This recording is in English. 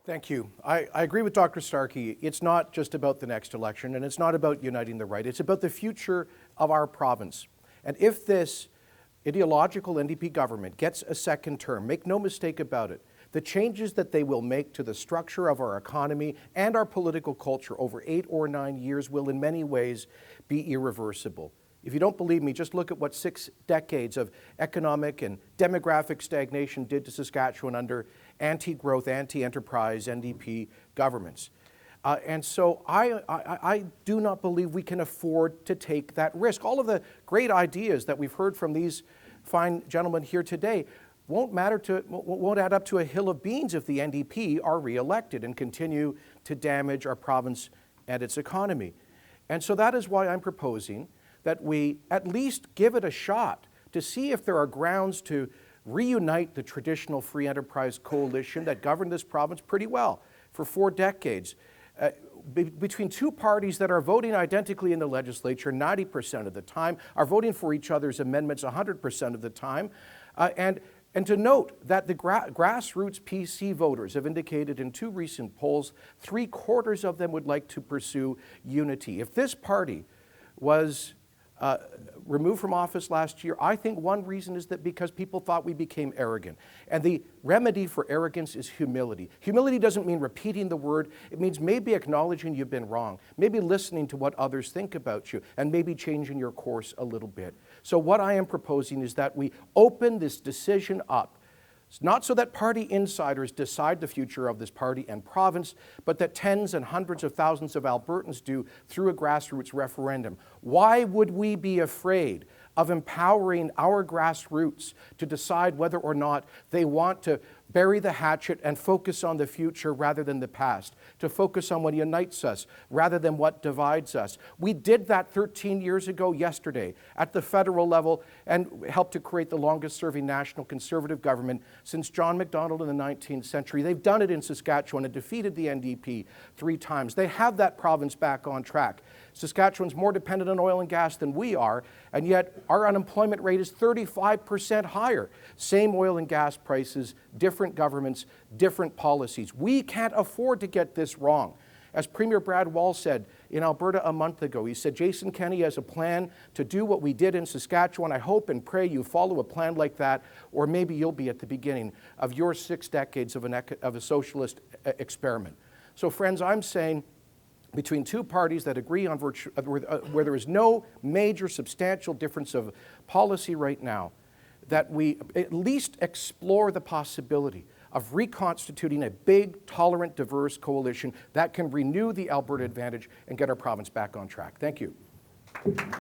Thank you. I agree with Dr. Starkey. It's not just about the next election, and it's not about uniting the right. It's about the future of our province. And if this ideological NDP government gets a second term, make no mistake about it, the changes that they will make to the structure of our economy and our political culture over 8 or 9 years will in many ways be irreversible. If you don't believe me, just look at what 6 decades of economic and demographic stagnation did to Saskatchewan under anti-growth, anti-enterprise NDP governments. And so I do not believe we can afford to take that risk. All of the great ideas that we've heard from these fine gentlemen here today won't add up to a hill of beans if the NDP are re-elected and continue to damage our province and its economy. And so that is why I'm proposing that we at least give it a shot to see if there are grounds to reunite the traditional free enterprise coalition that governed this province pretty well for 4 decades. Between two parties that are voting identically in the legislature 90% of the time, are voting for each other's amendments 100% of the time, and to note that the grassroots PC voters have indicated in 2 recent polls, 3/4 of them would like to pursue unity. If this party was removed from office last year, I think one reason is that because people thought we became arrogant. And the remedy for arrogance is humility. Humility doesn't mean repeating the word. It means maybe acknowledging you've been wrong, maybe listening to what others think about you, and maybe changing your course a little bit. So what I am proposing is that we open this decision up. It's not so that party insiders decide the future of this party and province, but that tens and hundreds of thousands of Albertans do through a grassroots referendum. Why would we be afraid of empowering our grassroots to decide whether or not they want to bury the hatchet and focus on the future rather than the past, to focus on what unites us rather than what divides us? We did that 13 years ago yesterday at the federal level and helped to create the longest-serving national Conservative government since John Macdonald in the 19th century. They've done it in Saskatchewan and defeated the NDP 3 times. They have that province back on track. Saskatchewan's more dependent on oil and gas than we are, and yet our unemployment rate is 35% higher. Same oil and gas prices, different governments, different policies. We can't afford to get this wrong. As Premier Brad Wall said in Alberta a month ago, he said, Jason Kenney has a plan to do what we did in Saskatchewan. I hope and pray you follow a plan like that, or maybe you'll be at the beginning of your 6 decades of a socialist experiment. So friends, I'm saying between 2 parties that agree on where there is no major substantial difference of policy right now, that we at least explore the possibility of reconstituting a big, tolerant, diverse coalition that can renew the Alberta advantage and get our province back on track. Thank you.